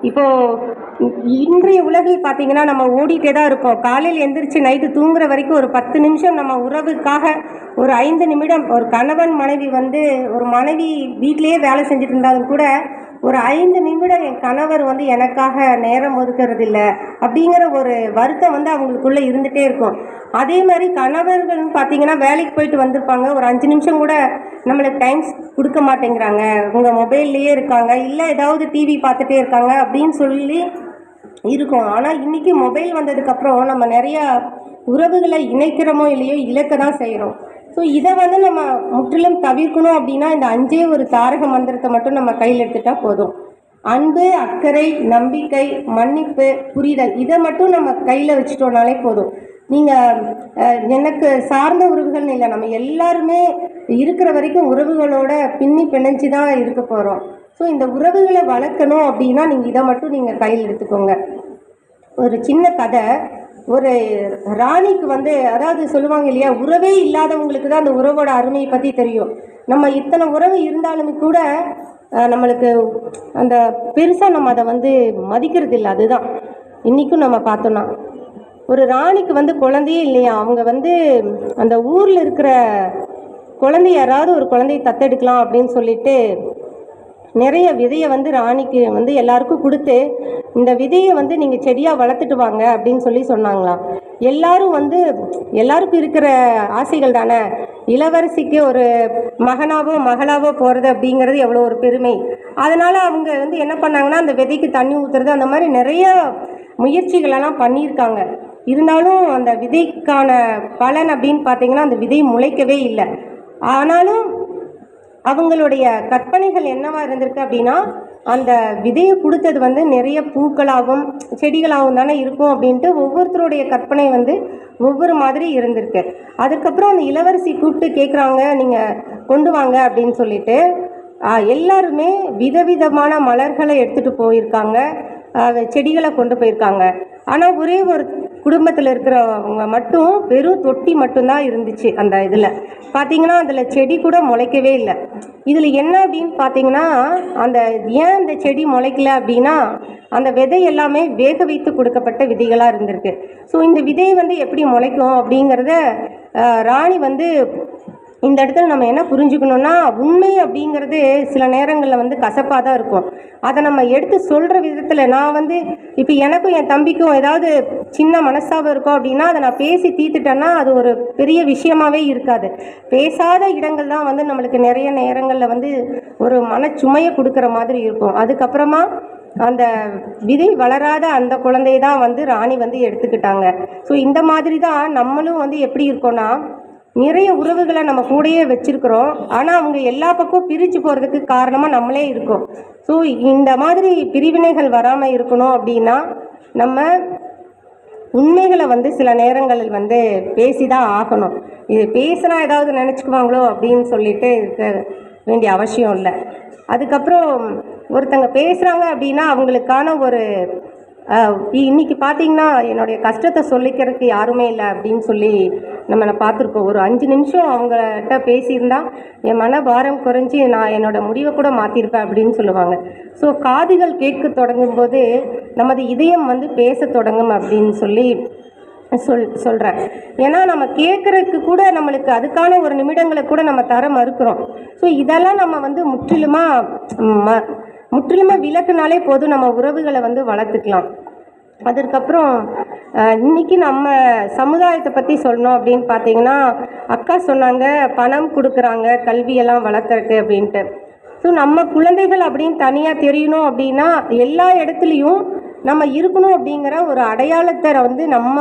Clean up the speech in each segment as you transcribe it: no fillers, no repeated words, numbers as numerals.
இப்போது இன்றைய உலகில் பார்த்திங்கன்னா நம்ம ஓடிட்டே தான் இருக்கோம். காலையில் எந்திரிச்சு நைட்டு தூங்குற வரைக்கும் ஒரு 10 நிமிஷம் நம்ம உறவுக்காக ஒரு 5 நிமிடம், ஒரு கணவன் மனைவி ஒரு மனைவி வீட்டிலேயே வேலை செஞ்சுட்டு இருந்தாலும் கூட ஒரு 5 நிமிடம் என் கணவர் எனக்காக நேரம் ஒதுக்கிறது இல்லை அப்படிங்கிற ஒரு வருத்தம் அவங்களுக்குள்ளே இருந்துகிட்டே இருக்கும். அதே மாதிரி கணவர்கள் பார்த்திங்கன்னா வேலைக்கு போயிட்டு வந்திருப்பாங்க, ஒரு 5 நிமிஷம் கூட நம்மளுக்கு டைம் கொடுக்க மாட்டேங்கிறாங்க, உங்கள் மொபைல்லையே இருக்காங்க, இல்லை ஏதாவது டிவி பார்த்துட்டே இருக்காங்க அப்படின்னு சொல்லி இருக்கும். ஆனால் இன்றைக்கி மொபைல் வந்ததுக்கப்புறம் நம்ம நிறையா உறவுகளை இணைக்கிறோமோ இல்லையோ இழக்க தான் செய்கிறோம். ஸோ இதை நம்ம முற்றிலும் தவிர்க்கணும் அப்படின்னா இந்த 5 ஒரு தாரக மந்திரத்தை மட்டும் நம்ம கையில் எடுத்துட்டால் போதும். அன்பு, அக்கறை, நம்பிக்கை, மன்னிப்பு, புரிதல், இதை மட்டும் நம்ம கையில் வச்சுட்டோம்னாலே போதும். நீங்கள் எனக்கு சார்ந்த உறவுகள்னு இல்லை, நம்ம எல்லாருமே இருக்கிற வரைக்கும் உறவுகளோட பின்னி பிணைஞ்சு தான் இருக்க போகிறோம். ஸோ இந்த உறவுகளை வளர்க்கணும் அப்படின்னா நீங்கள் இதை மட்டும் நீங்கள் கையில் எடுத்துக்கோங்க. ஒரு சின்ன கதை. ஒரு ராணிக்கு அதாவது சொல்லுவாங்க இல்லையா, உறவே இல்லாதவங்களுக்கு தான் அந்த உறவோட அருமையை பற்றி தெரியும். நம்ம இத்தனை உறவு இருந்தாலுமே கூட நம்மளுக்கு அந்த பெருசாக நம்ம அதை மதிக்கிறது இல்லை. அதுதான் இன்றைக்கும் நம்ம பார்த்தோன்னா ஒரு ராணிக்கு குழந்தையே இல்லையா. அவங்க அந்த ஊரில் இருக்கிற குழந்தை யாராவது ஒரு குழந்தையை தத்தெடுக்கலாம் அப்படின்னு சொல்லிட்டு நிறைய விதையை ராணிக்கு எல்லாருக்கும் கொடுத்து, இந்த விதையை நீங்கள் செடியாக வளர்த்துட்டு வாங்க அப்படின்னு சொன்னாங்களாம். எல்லாரும் எல்லாருக்கும் இருக்கிற ஆசைகள் தானே, இளவரசிக்கு ஒரு மகனாவோ மகளாவோ போகிறது அப்படிங்கிறது எவ்வளோ ஒரு பெருமை. அதனால் அவங்க என்ன பண்ணாங்கன்னா அந்த விதைக்கு தண்ணி ஊற்றுறது, அந்த மாதிரி நிறைய முயற்சிகளெல்லாம் பண்ணியிருக்காங்க. இருந்தாலும் அந்த விதைக்கான பலன் அப்படின்னு பார்த்தீங்கன்னா அந்த விதை முளைக்கவே இல்லை. ஆனாலும் அவங்களுடைய கற்பனைகள் என்னவா இருந்திருக்கு அப்படின்னா, அந்த விதையை கொடுத்தது நிறைய பூக்களாகவும் செடிகளாகவும் தானே இருக்கும் அப்படின்ட்டு ஒவ்வொருத்தருடைய கற்பனை ஒவ்வொரு மாதிரி இருந்திருக்கு. அதுக்கப்புறம் அந்த இளவரசி கூப்பிட்டு கேட்குறாங்க, நீங்கள் கொண்டு வாங்க அப்படின்னு சொல்லிட்டு எல்லாருமே விதவிதமான மலர்களை எடுத்துகிட்டு போயிருக்காங்க, செடிகளை கொண்டு போயிருக்காங்க. ஆனால் ஒரே ஒரு குடும்பத்தில் இருக்கிறவங்க மட்டும் வெறும் தொட்டி மட்டும்தான் இருந்துச்சு. அந்த இதில் பார்த்திங்கன்னா அதில் செடி கூட முளைக்கவே இல்லை. இதில் என்ன அப்படின்னு பார்த்தீங்கன்னா, ஏன் இந்த செடி முளைக்கல அப்படின்னா அந்த விதை எல்லாமே வேக வைத்து கொடுக்கப்பட்ட விதைகளாக இருந்திருக்கு. ஸோ இந்த விதை எப்படி முளைக்கும் அப்படிங்கிறத ராணி இந்த இடத்துல நம்ம என்ன புரிஞ்சுக்கணுன்னா, உண்மை அப்படிங்கிறது சில நேரங்களில் கசப்பாக தான் இருக்கும். அதை நம்ம எடுத்து சொல்கிற விதத்தில் நான் இப்போ எனக்கும் என் தம்பிக்கும் ஏதாவது சின்ன மனஸ்தாபம் இருக்கும் அப்படின்னா அதை நான் பேசி தீர்த்துட்டேன்னா அது ஒரு பெரிய விஷயமாகவே இருக்காது. பேசாத இடங்கள் தான் நம்மளுக்கு நிறைய நேரங்களில் ஒரு மனச்சுமையை கொடுக்குற மாதிரி இருக்கும். அதுக்கப்புறமா அந்த விதை வளராத அந்த குழந்தையை தான் ராணி எடுத்துக்கிட்டாங்க. ஸோ இந்த மாதிரி தான் நம்மளும் எப்படி இருக்கோன்னா, நிறைய உறவுகளை நம்ம கூடயே வச்சுருக்கிறோம், ஆனால் அவங்க எல்லா பக்கம் பிரித்து போகிறதுக்கு காரணமாக நம்மளே இருக்கோம். ஸோ இந்த மாதிரி பிரிவினைகள் வராமல் இருக்கணும் அப்படின்னா நம்ம உண்மைகளை சில நேரங்களில் பேசி தான் ஆகணும். இது பேசினா ஏதாவது நினச்சிக்குவாங்களோ அப்படின்னு சொல்லிட்டு இருக்க வேண்டிய அவசியம் இல்லை. அதுக்கப்புறம் ஒருத்தங்க பேசுகிறாங்க அப்படின்னா அவங்களுக்கான ஒரு இன்றைக்கி பார்த்திங்கன்னா என்னுடைய கஷ்டத்தை சொல்லிக்கிறதுக்கு யாருமே இல்லை அப்படின்னு சொல்லி நம்ம பார்த்துருக்கோம். ஒரு 5 நிமிஷம் அவங்கள்ட்ட பேசியிருந்தா என் மன பாரம் குறைஞ்சி நான் என்னோடய முடிவை கூட மாற்றிருப்பேன் அப்படின்னு சொல்லுவாங்க. ஸோ காதுகள் கேட்க தொடங்கும்போது நமது இதயம் பேச தொடங்கும் அப்படின்னு சொல்லி சொல்கிறேன். ஏன்னா நம்ம கேட்குறதுக்கு கூட நம்மளுக்கு அதுக்கான ஒரு நிமிடங்களை கூட நம்ம தர மறுக்கிறோம். ஸோ இதெல்லாம் நம்ம முற்றிலுமாக விலக்குனாலே போதும், நம்ம உறவுகளை வளர்த்துக்கலாம். அதற்கப்புறம் இன்றைக்கி நம்ம சமுதாயத்தை பற்றி சொல்லணும் அப்படின்னு பார்த்தீங்கன்னா, அக்கா சொன்னாங்க பணம் கொடுக்குறாங்க கல்வியெல்லாம் வளர்க்குறக்கு அப்படின்ட்டு. ஸோ நம்ம குழந்தைகள் அப்படின்னு தனியாக தெரியணும் அப்படின்னா எல்லா இடத்துலையும் நம்ம இருக்கணும் அப்படிங்கிற ஒரு அடையாளத்தை நம்ம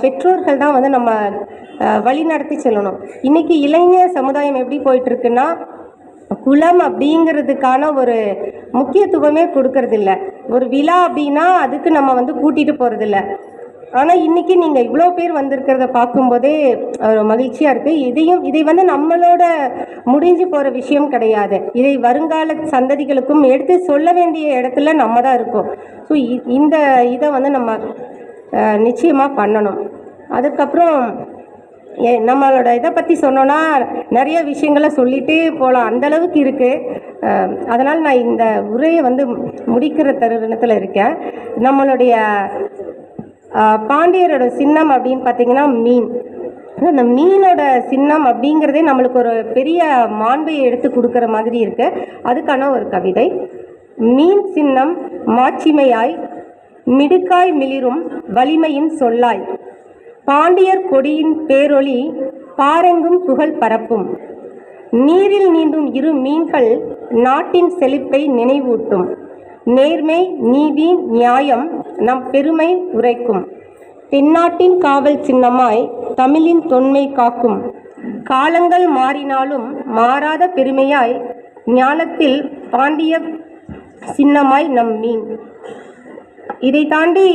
பெற்றோர்கள் தான் நம்ம வழி நடத்தி செல்லணும். இன்றைக்கி இளைஞர் சமுதாயம் எப்படி போயிட்டுருக்குன்னா, குலம் அப்படிங்கிறதுக்கான ஒரு முக்கியத்துவமே கொடுக்கறதில்ல. ஒரு விழா அப்படின்னா அதுக்கு நம்ம கூட்டிகிட்டு போகிறதில்ல. ஆனால் இன்றைக்கி நீங்கள் இவ்வளோ பேர் வந்திருக்கிறத பார்க்கும்போதே மகிழ்ச்சியாக இருக்குது. இதை நம்மளோட முடிஞ்சு போகிற விஷயம் கிடையாது. இதை வருங்கால சந்ததிகளுக்கும் எடுத்து சொல்ல வேண்டிய இடத்துல நம்ம தான் இருக்கோம். ஸோ இதை நம்ம நிச்சயமாக பண்ணணும். அதுக்கப்புறம் நம்மளோட இதை பற்றி சொன்னோன்னா நிறைய விஷயங்களை சொல்லிகிட்டே போகலாம், அந்தளவுக்கு இருக்குது. அதனால் நான் இந்த உரையை வந்து முடிக்கிற தருணத்தில் இருக்கேன். நம்மளுடைய பாண்டியரோட சின்னம் அப்படின்னு பார்த்திங்கன்னா மீன். அந்த மீனோட சின்னம் அப்படிங்கிறதே நம்மளுக்கு ஒரு பெரிய மாண்பை எடுத்து கொடுக்குற மாதிரி இருக்குது. அதுக்கான ஒரு கவிதை. மீன் சின்னம் மாட்சிமையாய் மிடுக்காய் மிளிரும் வலிமையின் சொல்லாய், பாண்டியர் கொடியின் பேரொளி பாரெங்கும் புகழ் பரப்பும், நீரில் நீந்தும் இரு மீன்கள் நாட்டின் செழிப்பை நினைவூட்டும், நேர்மை நீதி நியாயம் நம் பெருமை உரைக்கும், தென்னாட்டின் காவல் சின்னமாய் தமிழின் தொன்மை காக்கும், காலங்கள் மாறினாலும் மாறாத பெருமையாய் ஞானத்தில் பாண்டிய சின்னமாய் நம் மீன். இதை தாண்டி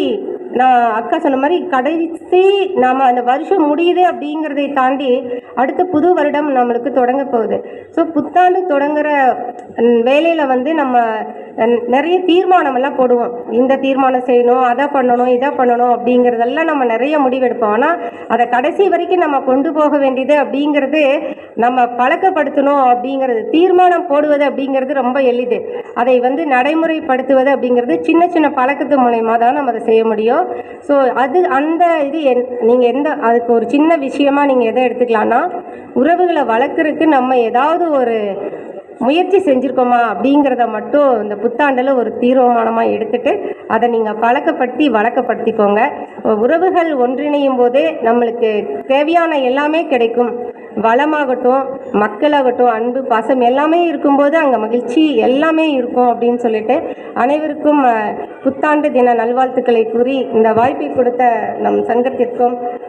நான் அக்கா சொன்ன மாதிரி கடைசி நாம் அந்த வருஷம் முடியுது அப்படிங்கிறதை தாண்டி அடுத்த புது வருடம் நம்மளுக்கு தொடங்க போகுது. ஸோ புத்தாண்டு தொடங்குகிற வேலையில் வந்து நம்ம நிறைய தீர்மானமெல்லாம் போடுவோம். இந்த தீர்மானம் செய்யணும், அதை பண்ணணும், இதை பண்ணணும் அப்படிங்கிறதெல்லாம் நம்ம நிறைய முடிவெடுப்போம். ஆனால் அதை கடைசி வரைக்கும் நம்ம கொண்டு போக வேண்டியது அப்படிங்கிறது நம்ம பழக்கப்படுத்தணும். அப்படிங்கிறது தீர்மானம் போடுவது அப்படிங்கிறது ரொம்ப எளிது. அதை வந்து நடைமுறைப்படுத்துவது அப்படிங்கிறது சின்ன சின்ன பழக்கத்து மூலயமா தான் நம்ம அதை செய்ய முடியும். ஸோ அந்த இது நீங்கள் அதுக்கு ஒரு சின்ன விஷயமா நீங்கள் எதை எடுத்துக்கலாம்னா, உறவுகளை வளர்க்குறதுக்கு நம்ம ஏதாவது ஒரு முயற்சி செஞ்சுருக்கோமா அப்படிங்கிறத மட்டும் இந்த புத்தாண்டில் ஒரு தீர்மானமாக எடுத்துகிட்டு அதை நீங்கள் வழக்கப்படுத்திக்கோங்க. உறவுகள் ஒன்றிணையும் போதே நம்மளுக்கு தேவையான எல்லாமே கிடைக்கும். வளமாகட்டும், மக்களாகட்டும், அன்பு பாசம் எல்லாமே இருக்கும்போது அங்கே மகிழ்ச்சி எல்லாமே இருக்கும் அப்படின்னு சொல்லிட்டு அனைவருக்கும் புத்தாண்டு தின நல்வாழ்த்துக்களை கூறி இந்த வாய்ப்பை கொடுத்த நம் சங்கத்திற்கும்